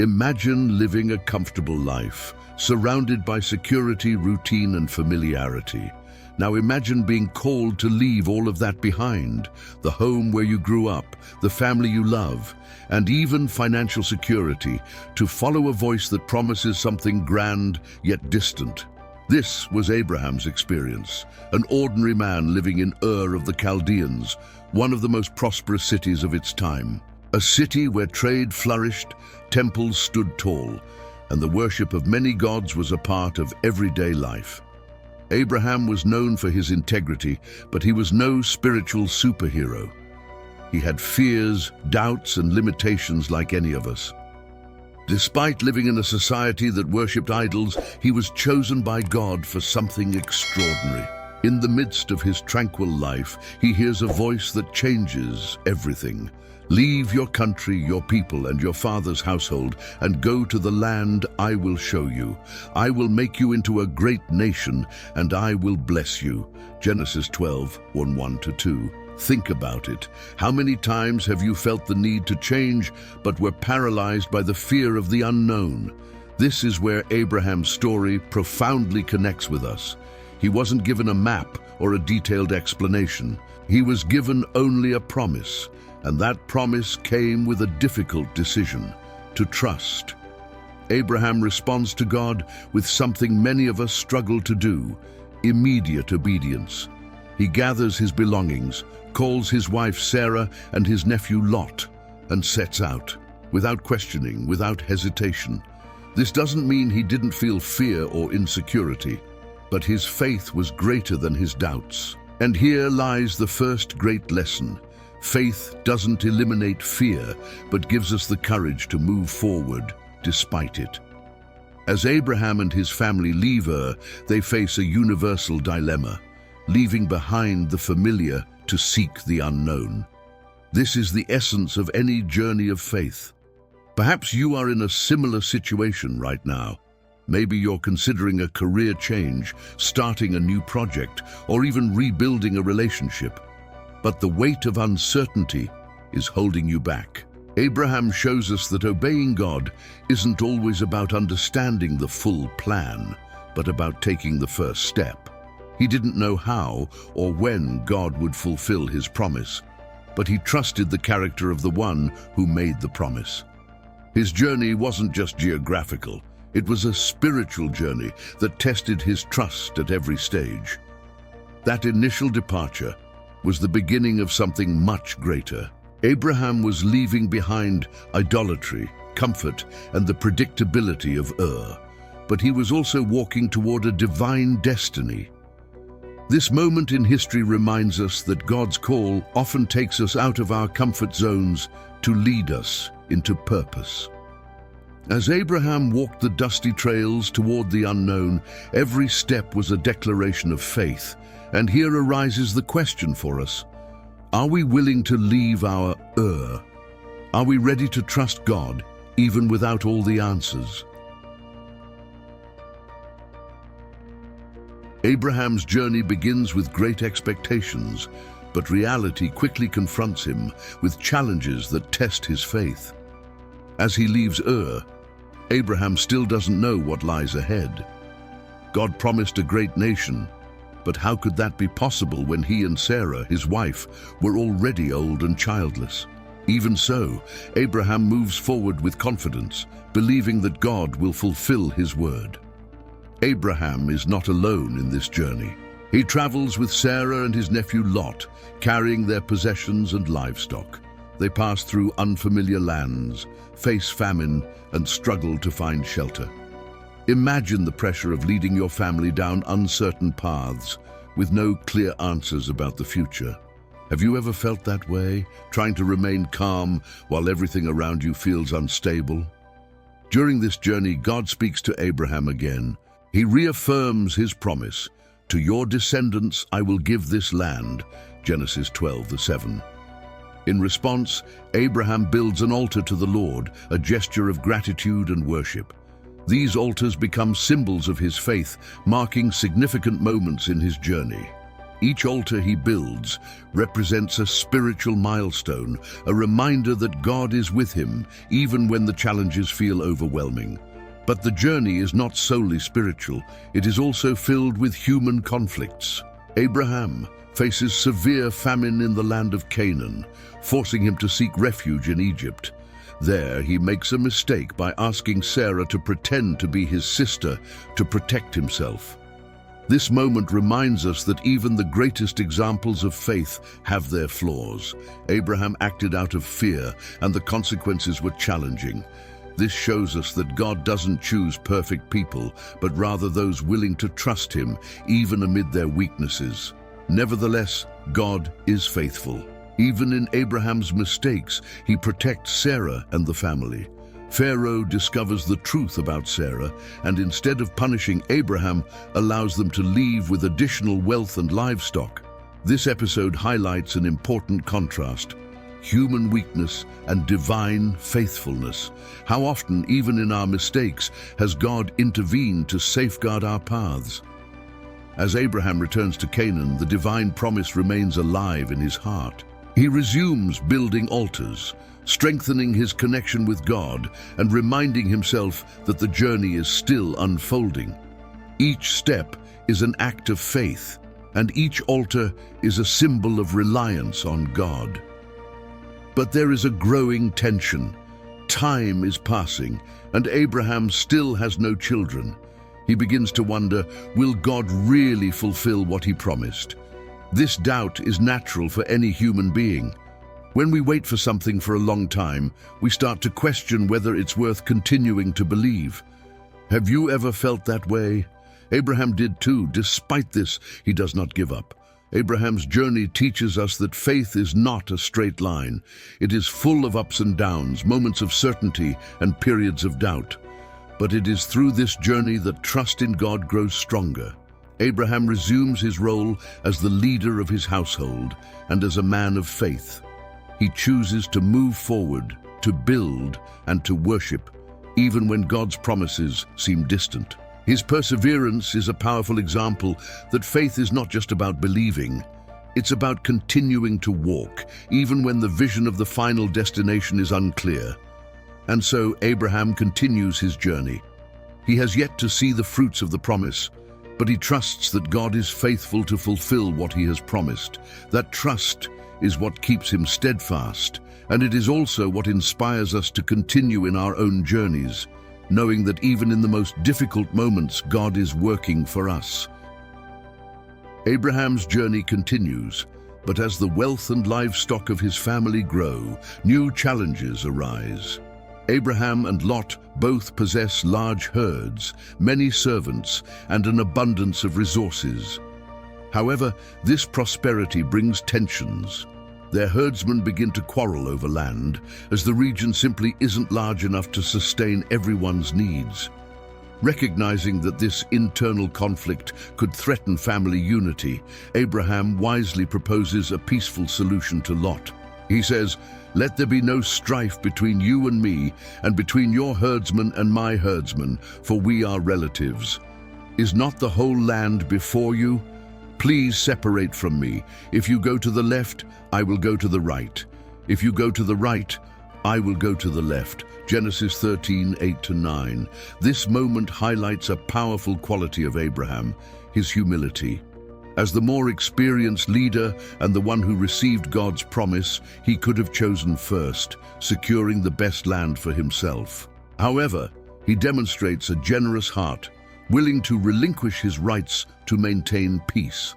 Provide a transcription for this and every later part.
Imagine living a comfortable life, surrounded by security, routine, and familiarity. Now imagine being called to leave all of that behind, the home where you grew up, the family you love, and even financial security, to follow a voice that promises something grand yet distant. This was Abraham's experience, an ordinary man living in Ur of the Chaldeans, one of the most prosperous cities of its time. A city where trade flourished, temples stood tall, and the worship of many gods was a part of everyday life. Abraham was known for his integrity, but he was no spiritual superhero. He had fears, doubts, and limitations like any of us. Despite living in a society that worshipped idols, he was chosen by God for something extraordinary. In the midst of his tranquil life, he hears a voice that changes everything. Leave your country, your people, and your father's household, and go to the land I will show you. I will make you into a great nation, and I will bless you. Genesis 12, 1-2. Think about it. How many times have you felt the need to change, but were paralyzed by the fear of the unknown? This is where Abraham's story profoundly connects with us. He wasn't given a map or a detailed explanation. He was given only a promise. And that promise came with a difficult decision: to trust. Abraham responds to God with something many of us struggle to do: immediate obedience. He gathers his belongings, calls his wife Sarah and his nephew Lot, and sets out, without questioning, without hesitation. This doesn't mean he didn't feel fear or insecurity, but his faith was greater than his doubts. And here lies the first great lesson. Faith doesn't eliminate fear, but gives us the courage to move forward despite it. As Abraham and his family leave Ur, they face a universal dilemma: leaving behind the familiar to seek the unknown. This is the essence of any journey of faith. Perhaps you are in a similar situation right now. Maybe you're considering a career change, starting a new project, or even rebuilding a relationship. But the weight of uncertainty is holding you back. Abraham shows us that obeying God isn't always about understanding the full plan, but about taking the first step. He didn't know how or when God would fulfill his promise, but he trusted the character of the one who made the promise. His journey wasn't just geographical, it was a spiritual journey that tested his trust at every stage. That initial departure was the beginning of something much greater. Abraham was leaving behind idolatry, comfort, and the predictability of Ur, but he was also walking toward a divine destiny. This moment in history reminds us that God's call often takes us out of our comfort zones to lead us into purpose. As Abraham walked the dusty trails toward the unknown, every step was a declaration of faith. And here arises the question for us: are we willing to leave our Ur? Are we ready to trust God, even without all the answers? Abraham's journey begins with great expectations, but reality quickly confronts him with challenges that test his faith. As he leaves Ur, Abraham still doesn't know what lies ahead. God promised a great nation, but how could that be possible when he and Sarah, his wife, were already old and childless? Even so, Abraham moves forward with confidence, believing that God will fulfill his word. Abraham is not alone in this journey. He travels with Sarah and his nephew Lot, carrying their possessions and livestock. They pass through unfamiliar lands, face famine, and struggle to find shelter. Imagine the pressure of leading your family down uncertain paths with no clear answers about the future. Have you ever felt that way, trying to remain calm while everything around you feels unstable? During this journey, God speaks to Abraham again. He reaffirms his promise: "To your descendants I will give this land," Genesis 12:7. In response, Abraham builds an altar to the Lord, a gesture of gratitude and worship. These altars become symbols of his faith, marking significant moments in his journey. Each altar he builds represents a spiritual milestone, a reminder that God is with him, even when the challenges feel overwhelming. But the journey is not solely spiritual, it is also filled with human conflicts. Abraham faces severe famine in the land of Canaan, forcing him to seek refuge in Egypt. There, he makes a mistake by asking Sarah to pretend to be his sister to protect himself. This moment reminds us that even the greatest examples of faith have their flaws. Abraham acted out of fear, and the consequences were challenging. This shows us that God doesn't choose perfect people, but rather those willing to trust him, even amid their weaknesses. Nevertheless, God is faithful. Even in Abraham's mistakes, he protects Sarah and the family. Pharaoh discovers the truth about Sarah, and instead of punishing Abraham, allows them to leave with additional wealth and livestock. This episode highlights an important contrast: human weakness and divine faithfulness. How often, even in our mistakes, has God intervened to safeguard our paths? As Abraham returns to Canaan, the divine promise remains alive in his heart. He resumes building altars, strengthening his connection with God and reminding himself that the journey is still unfolding. Each step is an act of faith, and each altar is a symbol of reliance on God. But there is a growing tension. Time is passing, and Abraham still has no children. He begins to wonder, will God really fulfill what he promised? This doubt is natural for any human being. When we wait for something for a long time, we start to question whether it's worth continuing to believe. Have you ever felt that way? Abraham did too. Despite this, he does not give up. Abraham's journey teaches us that faith is not a straight line. It is full of ups and downs, moments of certainty, and periods of doubt. But it is through this journey that trust in God grows stronger. Abraham resumes his role as the leader of his household and as a man of faith. He chooses to move forward, to build, and to worship, even when God's promises seem distant. His perseverance is a powerful example that faith is not just about believing. It's about continuing to walk, even when the vision of the final destination is unclear. And so Abraham continues his journey. He has yet to see the fruits of the promise, but he trusts that God is faithful to fulfill what he has promised. That trust is what keeps him steadfast, and it is also what inspires us to continue in our own journeys, knowing that even in the most difficult moments, God is working for us. Abraham's journey continues, but as the wealth and livestock of his family grow, new challenges arise. Abraham and Lot both possess large herds, many servants, and an abundance of resources. However, this prosperity brings tensions. Their herdsmen begin to quarrel over land, as the region simply isn't large enough to sustain everyone's needs. Recognizing that this internal conflict could threaten family unity, Abraham wisely proposes a peaceful solution to Lot. He says, "Let there be no strife between you and me, and between your herdsmen and my herdsmen, for we are relatives. Is not the whole land before you? Please separate from me. If you go to the left, I will go to the right. If you go to the right, I will go to the left." Genesis 13:8-9. This moment highlights a powerful quality of Abraham, his humility. As the more experienced leader and the one who received God's promise, he could have chosen first, securing the best land for himself. However, he demonstrates a generous heart, willing to relinquish his rights to maintain peace.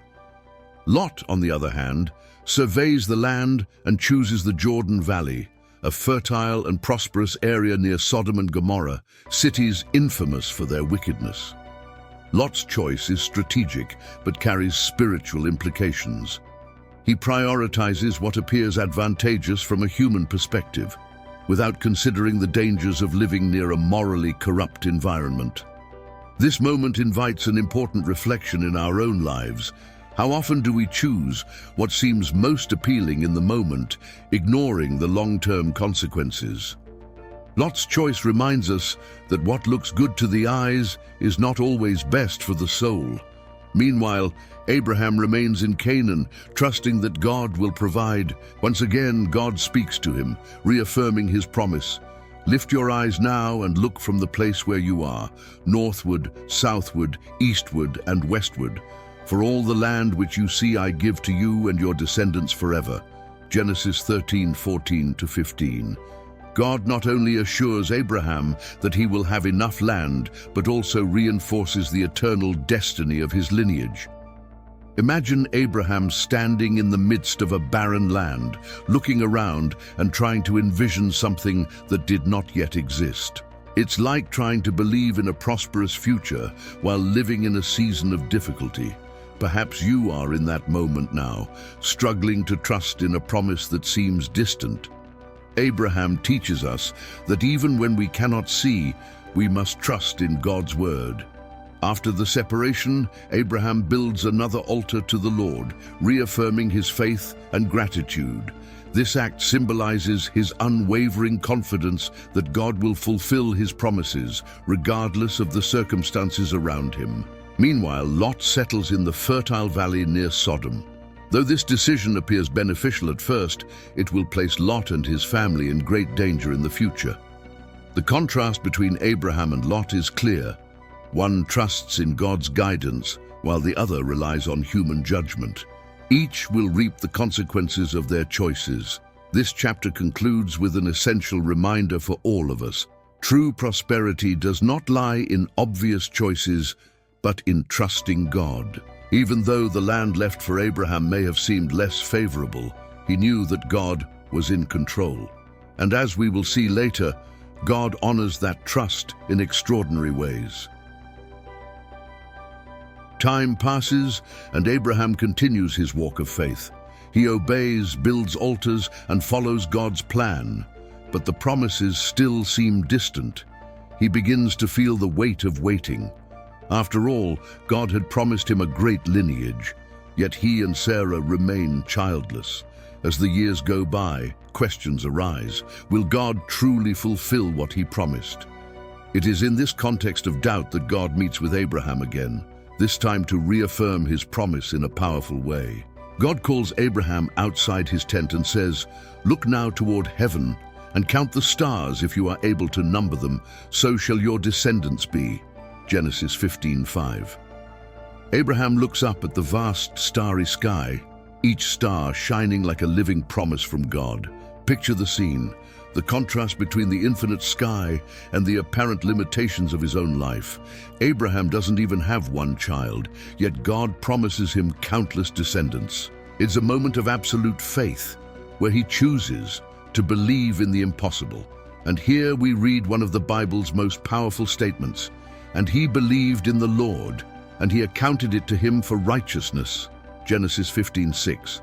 Lot, on the other hand, surveys the land and chooses the Jordan Valley, a fertile and prosperous area near Sodom and Gomorrah, cities infamous for their wickedness. Lot's choice is strategic, but carries spiritual implications. He prioritizes what appears advantageous from a human perspective, without considering the dangers of living near a morally corrupt environment. This moment invites an important reflection in our own lives. How often do we choose what seems most appealing in the moment, ignoring the long-term consequences? Lot's choice reminds us that what looks good to the eyes is not always best for the soul. Meanwhile, Abraham remains in Canaan, trusting that God will provide. Once again, God speaks to him, reaffirming his promise. Lift your eyes now and look from the place where you are, northward, southward, eastward, and westward. For all the land which you see I give to you and your descendants forever. Genesis 13:14-15. God not only assures Abraham that he will have enough land, but also reinforces the eternal destiny of his lineage. Imagine Abraham standing in the midst of a barren land, looking around and trying to envision something that did not yet exist. It's like trying to believe in a prosperous future while living in a season of difficulty. Perhaps you are in that moment now, struggling to trust in a promise that seems distant. Abraham teaches us that even when we cannot see, we must trust in God's word. After the separation, Abraham builds another altar to the Lord, reaffirming his faith and gratitude. This act symbolizes his unwavering confidence that God will fulfill his promises, regardless of the circumstances around him. Meanwhile, Lot settles in the fertile valley near Sodom. Though this decision appears beneficial at first, it will place Lot and his family in great danger in the future. The contrast between Abraham and Lot is clear. One trusts in God's guidance, while the other relies on human judgment. Each will reap the consequences of their choices. This chapter concludes with an essential reminder for all of us. True prosperity does not lie in obvious choices, but in trusting God. Even though the land left for Abraham may have seemed less favorable, he knew that God was in control. And as we will see later, God honors that trust in extraordinary ways. Time passes, and Abraham continues his walk of faith. He obeys, builds altars, and follows God's plan. But the promises still seem distant. He begins to feel the weight of waiting. After all, God had promised him a great lineage, yet he and Sarah remain childless. As the years go by, questions arise. Will God truly fulfill what he promised? It is in this context of doubt that God meets with Abraham again, this time to reaffirm his promise in a powerful way. God calls Abraham outside his tent and says, "Look now toward heaven and count the stars if you are able to number them, so shall your descendants be." Genesis 15:5. Abraham looks up at the vast starry sky, each star shining like a living promise from God. Picture the scene, the contrast between the infinite sky and the apparent limitations of his own life. Abraham doesn't even have one child, yet God promises him countless descendants. It's a moment of absolute faith, where he chooses to believe in the impossible. And here we read one of the Bible's most powerful statements. And he believed in the Lord, and he accounted it to him for righteousness. Genesis 15:6.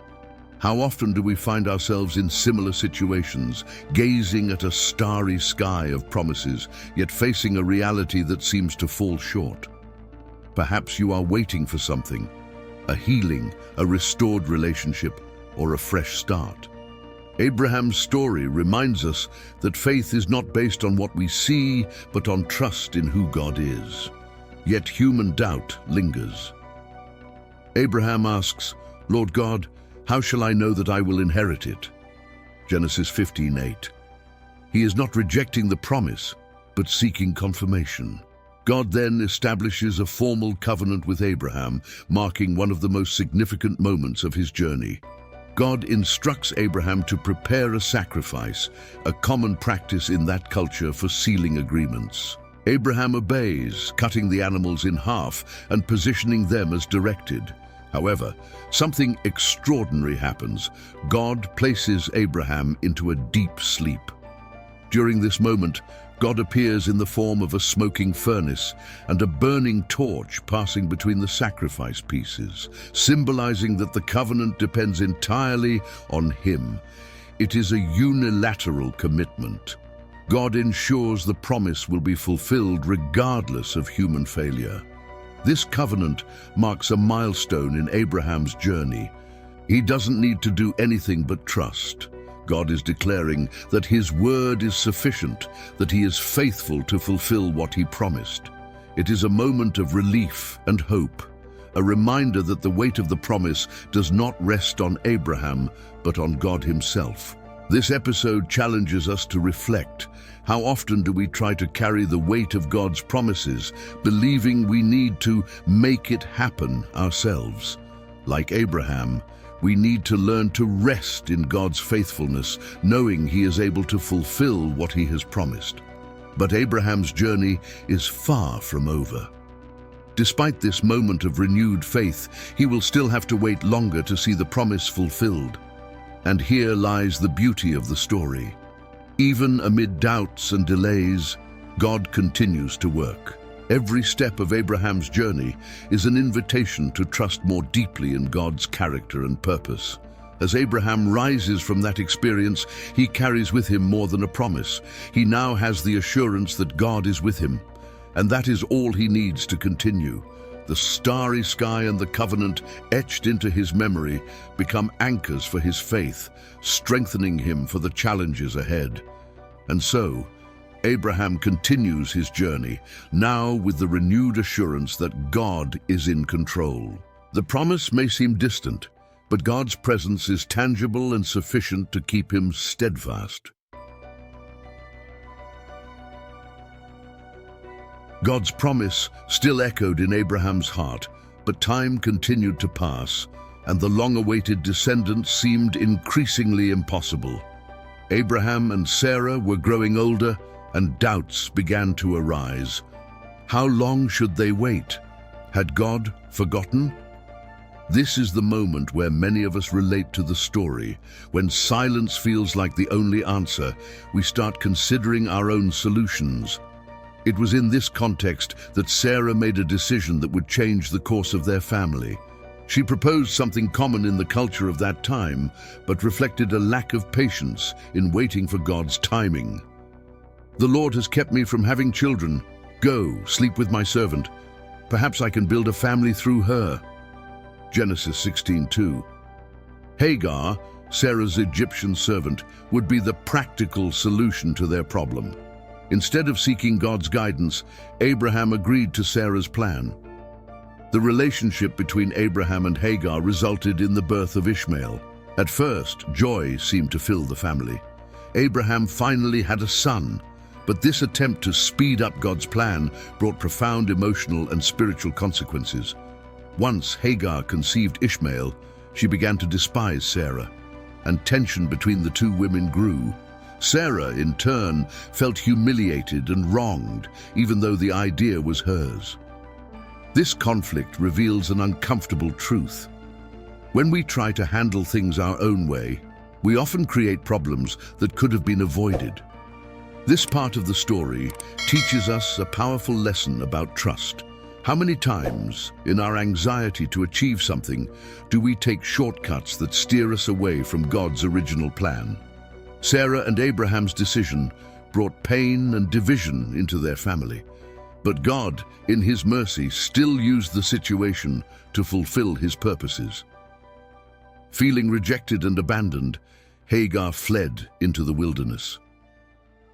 How often do we find ourselves in similar situations, gazing at a starry sky of promises, yet facing a reality that seems to fall short? Perhaps you are waiting for something, a healing, a restored relationship, or a fresh start. Abraham's story reminds us that faith is not based on what we see, but on trust in who God is. Yet human doubt lingers. Abraham asks, "Lord God, how shall I know that I will inherit it?" Genesis 15:8. He is not rejecting the promise, but seeking confirmation. God then establishes a formal covenant with Abraham, marking one of the most significant moments of his journey. God instructs Abraham to prepare a sacrifice, a common practice in that culture for sealing agreements. Abraham obeys, cutting the animals in half and positioning them as directed. However, something extraordinary happens. God places Abraham into a deep sleep. During this moment, God appears in the form of a smoking furnace and a burning torch passing between the sacrifice pieces, symbolizing that the covenant depends entirely on him. It is a unilateral commitment. God ensures the promise will be fulfilled regardless of human failure. This covenant marks a milestone in Abraham's journey. He doesn't need to do anything but trust. God is declaring that his word is sufficient, that he is faithful to fulfill what he promised. It is a moment of relief and hope, a reminder that the weight of the promise does not rest on Abraham, but on God himself. This episode challenges us to reflect. How often do we try to carry the weight of God's promises, believing we need to make it happen ourselves? Like Abraham, we need to learn to rest in God's faithfulness, knowing He is able to fulfill what He has promised. But Abraham's journey is far from over. Despite this moment of renewed faith, he will still have to wait longer to see the promise fulfilled. And here lies the beauty of the story. Even amid doubts and delays, God continues to work. Every step of Abraham's journey is an invitation to trust more deeply in God's character and purpose. As Abraham rises from that experience, he carries with him more than a promise. He now has the assurance that God is with him, and that is all he needs to continue. The starry sky and the covenant etched into his memory become anchors for his faith, strengthening him for the challenges ahead. And so, Abraham continues his journey, now with the renewed assurance that God is in control. The promise may seem distant, but God's presence is tangible and sufficient to keep him steadfast. God's promise still echoed in Abraham's heart, but time continued to pass, and the long-awaited descendants seemed increasingly impossible. Abraham and Sarah were growing older, and doubts began to arise. How long should they wait? Had God forgotten? This is the moment where many of us relate to the story. When silence feels like the only answer, we start considering our own solutions. It was in this context that Sarah made a decision that would change the course of their family. She proposed something common in the culture of that time, but reflected a lack of patience in waiting for God's timing. "The Lord has kept me from having children. Go, sleep with my servant. Perhaps I can build a family through her." Genesis 16:2. Hagar, Sarah's Egyptian servant, would be the practical solution to their problem. Instead of seeking God's guidance, Abraham agreed to Sarah's plan. The relationship between Abraham and Hagar resulted in the birth of Ishmael. At first, joy seemed to fill the family. Abraham finally had a son, but this attempt to speed up God's plan brought profound emotional and spiritual consequences. Once Hagar conceived Ishmael, she began to despise Sarah, and tension between the two women grew. Sarah, in turn, felt humiliated and wronged, even though the idea was hers. This conflict reveals an uncomfortable truth. When we try to handle things our own way, we often create problems that could have been avoided. This part of the story teaches us a powerful lesson about trust. How many times, in our anxiety to achieve something, do we take shortcuts that steer us away from God's original plan? Sarah and Abraham's decision brought pain and division into their family. But God, in His mercy, still used the situation to fulfill His purposes. Feeling rejected and abandoned, Hagar fled into the wilderness.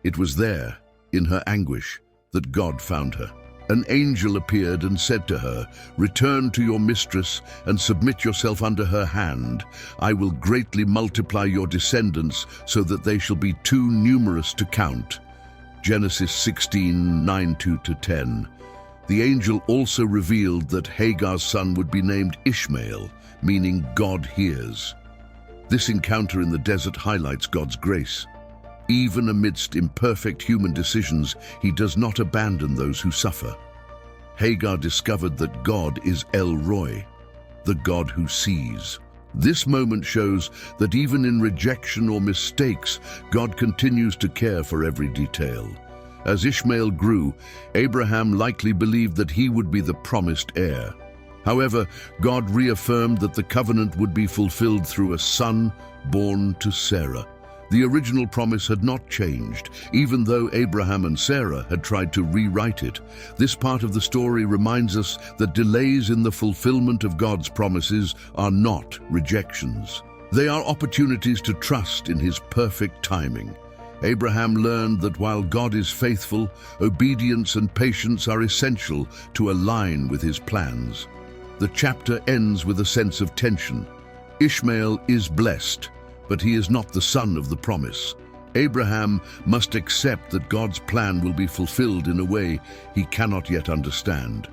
It was there, in her anguish, that God found her. An angel appeared and said to her, "Return to your mistress and submit yourself under her hand. I will greatly multiply your descendants so that they shall be too numerous to count." Genesis 16:9-10. The angel also revealed that Hagar's son would be named Ishmael, meaning God hears. This encounter in the desert highlights God's grace. Even amidst imperfect human decisions, He does not abandon those who suffer. Hagar discovered that God is El Roi, the God who sees. This moment shows that even in rejection or mistakes, God continues to care for every detail. As Ishmael grew, Abraham likely believed that he would be the promised heir. However, God reaffirmed that the covenant would be fulfilled through a son born to Sarah. The original promise had not changed, even though Abraham and Sarah had tried to rewrite it. This part of the story reminds us that delays in the fulfillment of God's promises are not rejections. They are opportunities to trust in His perfect timing. Abraham learned that while God is faithful, obedience and patience are essential to align with His plans. The chapter ends with a sense of tension. Ishmael is blessed, but he is not the son of the promise. Abraham must accept that God's plan will be fulfilled in a way he cannot yet understand.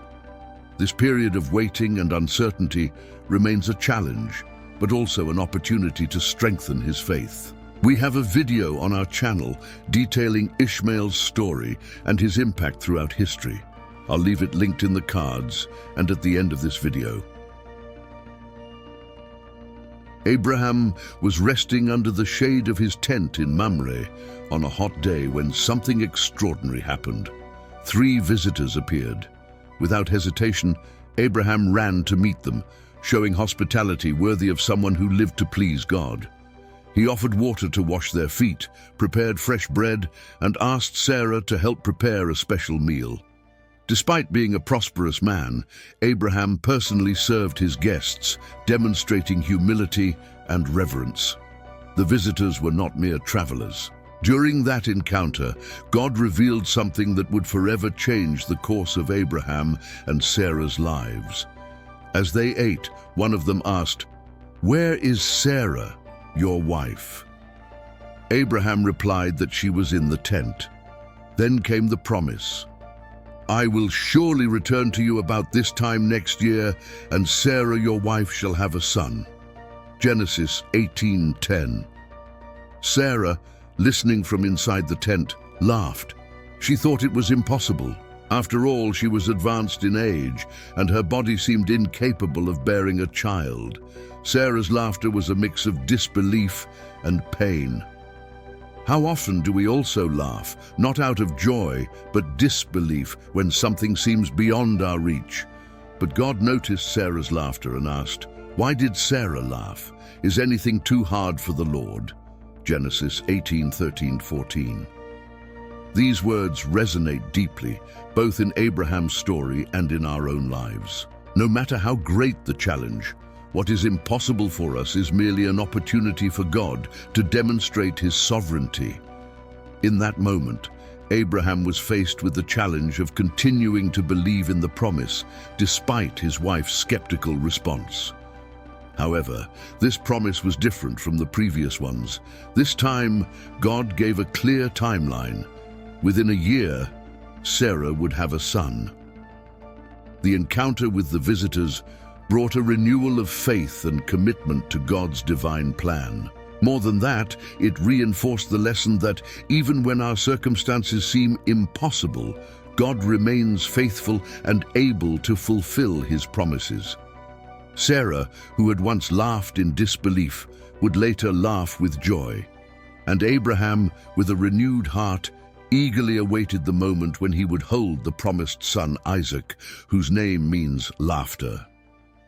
This period of waiting and uncertainty remains a challenge, but also an opportunity to strengthen his faith. We have a video on our channel detailing Ishmael's story and his impact throughout history. I'll leave it linked in the cards and at the end of this video. Abraham was resting under the shade of his tent in Mamre on a hot day when something extraordinary happened. 3 visitors appeared. Without hesitation, Abraham ran to meet them, showing hospitality worthy of someone who lived to please God. He offered water to wash their feet, prepared fresh bread, and asked Sarah to help prepare a special meal. Despite being a prosperous man, Abraham personally served his guests, demonstrating humility and reverence. The visitors were not mere travelers. During that encounter, God revealed something that would forever change the course of Abraham and Sarah's lives. As they ate, one of them asked, "Where is Sarah, your wife?" Abraham replied that she was in the tent. Then came the promise. "I will surely return to you about this time next year, and Sarah your wife shall have a son." Genesis 18:10. Sarah, listening from inside the tent, laughed. She thought it was impossible. After all, she was advanced in age, and her body seemed incapable of bearing a child. Sarah's laughter was a mix of disbelief and pain. How often do we also laugh, not out of joy, but disbelief when something seems beyond our reach? But God noticed Sarah's laughter and asked, "Why did Sarah laugh? Is anything too hard for the Lord?" Genesis 18:13-14. These words resonate deeply, both in Abraham's story and in our own lives. No matter how great the challenge, what is impossible for us is merely an opportunity for God to demonstrate his sovereignty. In that moment, Abraham was faced with the challenge of continuing to believe in the promise, despite his wife's skeptical response. However, this promise was different from the previous ones. This time, God gave a clear timeline. Within a year, Sarah would have a son. The encounter with the visitors brought a renewal of faith and commitment to God's divine plan. More than that, it reinforced the lesson that even when our circumstances seem impossible, God remains faithful and able to fulfill his promises. Sarah, who had once laughed in disbelief, would later laugh with joy. And Abraham, with a renewed heart, eagerly awaited the moment when he would hold the promised son Isaac, whose name means laughter.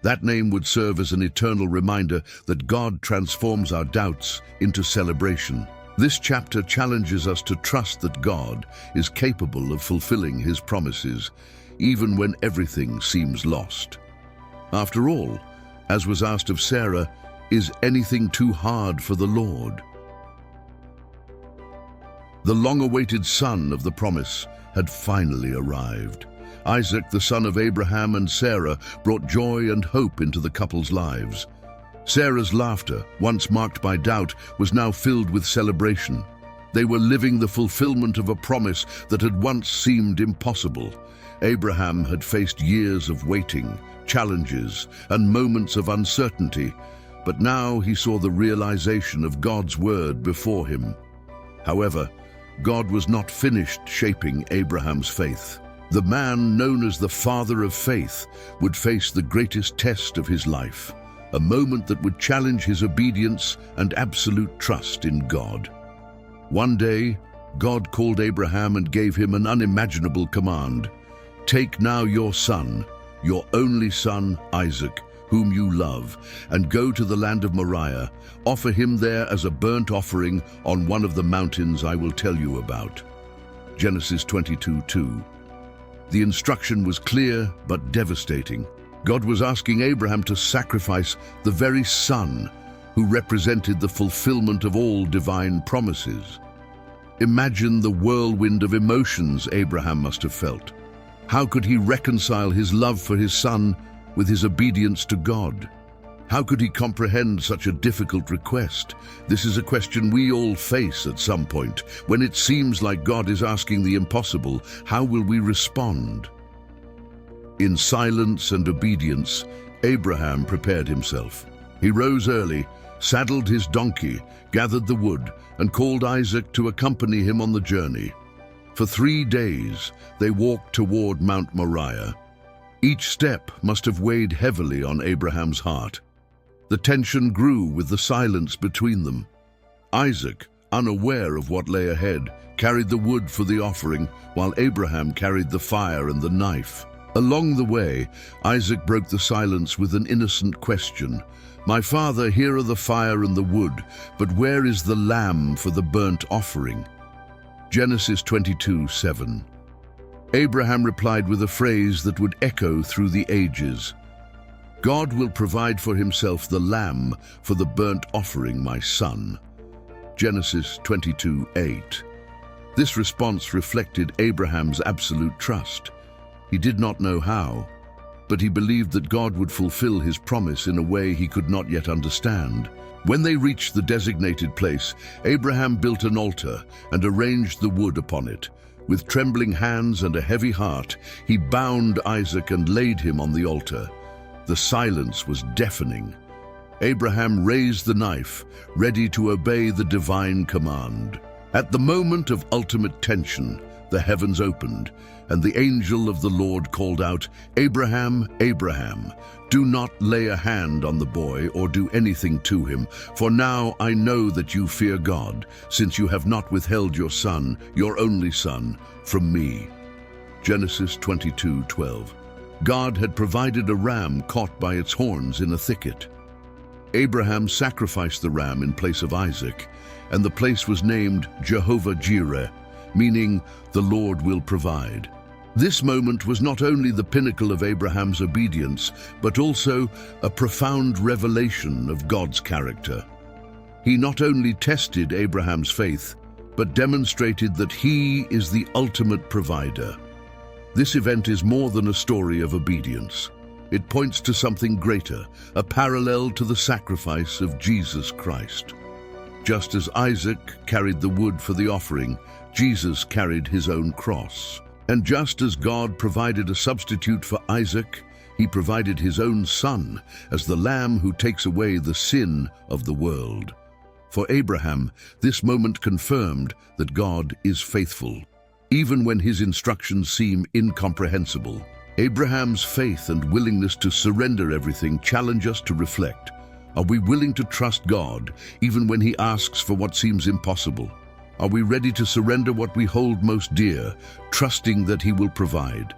That name would serve as an eternal reminder that God transforms our doubts into celebration. This chapter challenges us to trust that God is capable of fulfilling his promises, even when everything seems lost. After all, as was asked of Sarah, is anything too hard for the Lord? The long-awaited son of the promise had finally arrived. Isaac, the son of Abraham and Sarah, brought joy and hope into the couple's lives. Sarah's laughter, once marked by doubt, was now filled with celebration. They were living the fulfillment of a promise that had once seemed impossible. Abraham had faced years of waiting, challenges, and moments of uncertainty, but now he saw the realization of God's word before him. However, God was not finished shaping Abraham's faith. The man known as the father of faith would face the greatest test of his life, a moment that would challenge his obedience and absolute trust in God. One day, God called Abraham and gave him an unimaginable command. "Take now your son, your only son, Isaac, whom you love, and go to the land of Moriah. Offer him there as a burnt offering on one of the mountains I will tell you about." Genesis 22:2. The instruction was clear but devastating. God was asking Abraham to sacrifice the very son who represented the fulfillment of all divine promises. Imagine the whirlwind of emotions Abraham must have felt. How could he reconcile his love for his son with his obedience to God. How could he comprehend such a difficult request? This is a question we all face at some point. When it seems like God is asking the impossible, how will we respond? In silence and obedience, Abraham prepared himself. He rose early, saddled his donkey, gathered the wood, and called Isaac to accompany him on the journey. For 3 days, they walked toward Mount Moriah. Each step must have weighed heavily on Abraham's heart. The tension grew with the silence between them. Isaac, unaware of what lay ahead, carried the wood for the offering, while Abraham carried the fire and the knife. Along the way, Isaac broke the silence with an innocent question. "My father, here are the fire and the wood, but where is the lamb for the burnt offering?" Genesis 22:7. Abraham replied with a phrase that would echo through the ages. "God will provide for himself the lamb for the burnt offering, my son." Genesis 22:8. This response reflected Abraham's absolute trust. He did not know how, but he believed that God would fulfill his promise in a way he could not yet understand. When they reached the designated place, Abraham built an altar and arranged the wood upon it. With trembling hands and a heavy heart, he bound Isaac and laid him on the altar. The silence was deafening. Abraham raised the knife, ready to obey the divine command. At the moment of ultimate tension, the heavens opened, and the angel of the Lord called out, "Abraham, Abraham, do not lay a hand on the boy or do anything to him, for now I know that you fear God, since you have not withheld your son, your only son, from me." Genesis 22:12. God had provided a ram caught by its horns in a thicket. Abraham sacrificed the ram in place of Isaac, and the place was named Jehovah-Jireh, meaning the Lord will provide. This moment was not only the pinnacle of Abraham's obedience, but also a profound revelation of God's character. He not only tested Abraham's faith, but demonstrated that he is the ultimate provider. This event is more than a story of obedience. It points to something greater, a parallel to the sacrifice of Jesus Christ. Just as Isaac carried the wood for the offering, Jesus carried his own cross. And just as God provided a substitute for Isaac, he provided his own son as the lamb who takes away the sin of the world. For Abraham, this moment confirmed that God is faithful. Even when his instructions seem incomprehensible, Abraham's faith and willingness to surrender everything challenge us to reflect. Are we willing to trust God even when he asks for what seems impossible? Are we ready to surrender what we hold most dear, trusting that he will provide?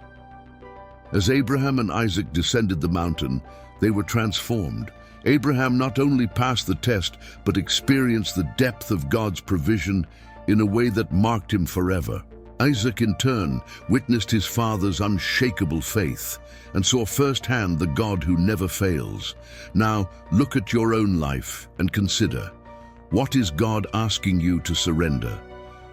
As Abraham and Isaac descended the mountain, they were transformed. Abraham not only passed the test, but experienced the depth of God's provision in a way that marked him forever. Isaac, in turn, witnessed his father's unshakable faith and saw firsthand the God who never fails. Now, look at your own life and consider, what is God asking you to surrender?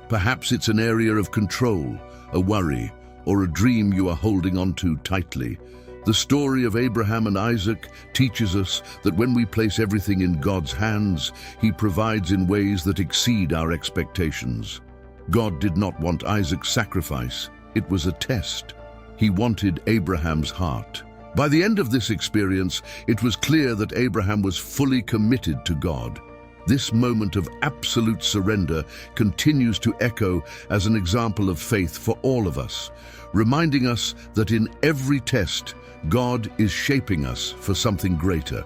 Perhaps it's an area of control, a worry, or a dream you are holding on to tightly. The story of Abraham and Isaac teaches us that when we place everything in God's hands, he provides in ways that exceed our expectations. God did not want Isaac's sacrifice. It was a test. He wanted Abraham's heart. By the end of this experience, it was clear that Abraham was fully committed to God. This moment of absolute surrender continues to echo as an example of faith for all of us, reminding us that in every test, God is shaping us for something greater.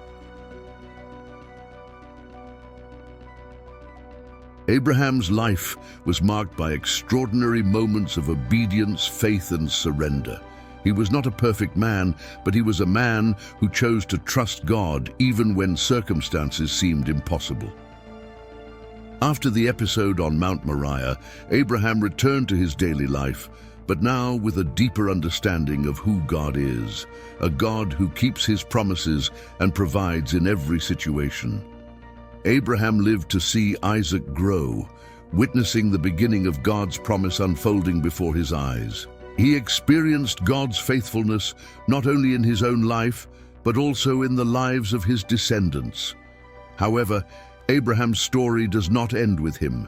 Abraham's life was marked by extraordinary moments of obedience, faith, and surrender. He was not a perfect man, but he was a man who chose to trust God even when circumstances seemed impossible. After the episode on Mount Moriah, Abraham returned to his daily life, but now with a deeper understanding of who God is, a God who keeps his promises and provides in every situation. Abraham lived to see Isaac grow, witnessing the beginning of God's promise unfolding before his eyes. He experienced God's faithfulness not only in his own life, but also in the lives of his descendants. However, Abraham's story does not end with him.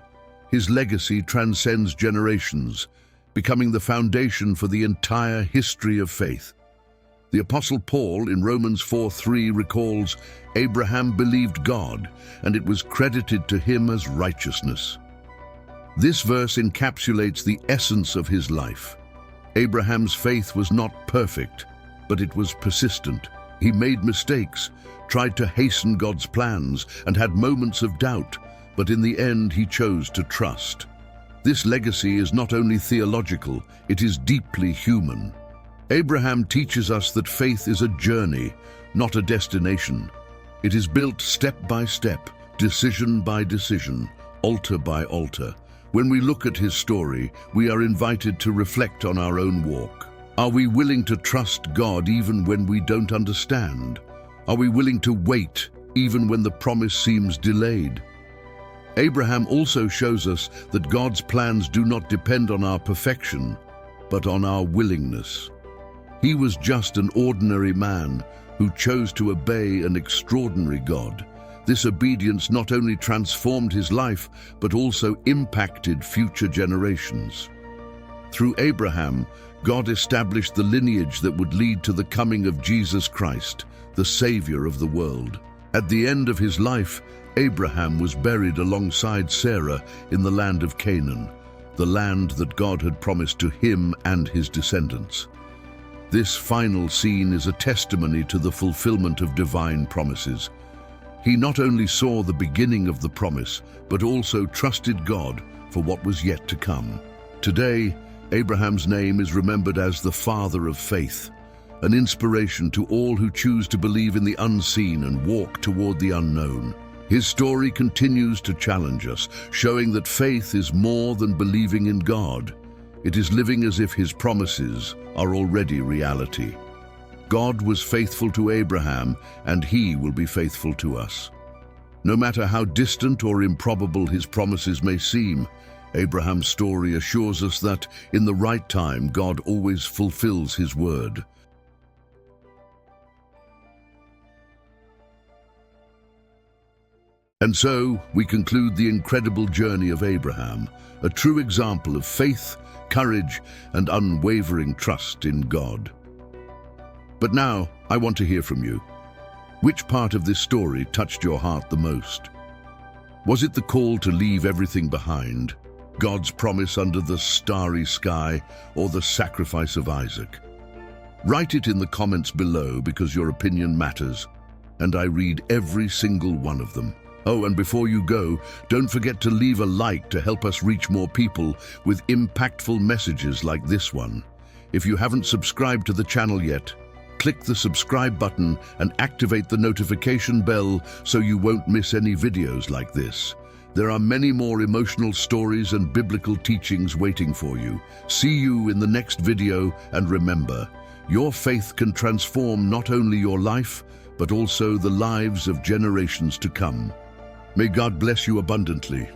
His legacy transcends generations, becoming the foundation for the entire history of faith. The Apostle Paul in Romans 4:3 recalls, "Abraham believed God, and it was credited to him as righteousness." This verse encapsulates the essence of his life. Abraham's faith was not perfect, but it was persistent. He made mistakes, tried to hasten God's plans, and had moments of doubt, but in the end he chose to trust. This legacy is not only theological, it is deeply human. Abraham teaches us that faith is a journey, not a destination. It is built step by step, decision by decision, altar by altar. When we look at his story, we are invited to reflect on our own walk. Are we willing to trust God even when we don't understand? Are we willing to wait even when the promise seems delayed? Abraham also shows us that God's plans do not depend on our perfection, but on our willingness. He was just an ordinary man who chose to obey an extraordinary God. This obedience not only transformed his life, but also impacted future generations. Through Abraham, God established the lineage that would lead to the coming of Jesus Christ, the Savior of the world. At the end of his life, Abraham was buried alongside Sarah in the land of Canaan, the land that God had promised to him and his descendants. This final scene is a testimony to the fulfillment of divine promises. He not only saw the beginning of the promise, but also trusted God for what was yet to come. Today, Abraham's name is remembered as the father of faith, an inspiration to all who choose to believe in the unseen and walk toward the unknown. His story continues to challenge us, showing that faith is more than believing in God. It is living as if his promises are already reality. God was faithful to Abraham, and he will be faithful to us. No matter how distant or improbable his promises may seem, Abraham's story assures us that, in the right time, God always fulfills his word. And so, we conclude the incredible journey of Abraham, a true example of faith, courage, and unwavering trust in God. But now, I want to hear from you. Which part of this story touched your heart the most? Was it the call to leave everything behind, God's promise under the starry sky, or the sacrifice of Isaac? Write it in the comments below because your opinion matters, and I read every single one of them. Oh, and before you go, don't forget to leave a like to help us reach more people with impactful messages like this one. If you haven't subscribed to the channel yet, click the subscribe button and activate the notification bell so you won't miss any videos like this. There are many more emotional stories and biblical teachings waiting for you. See you in the next video, and remember, your faith can transform not only your life, but also the lives of generations to come. May God bless you abundantly.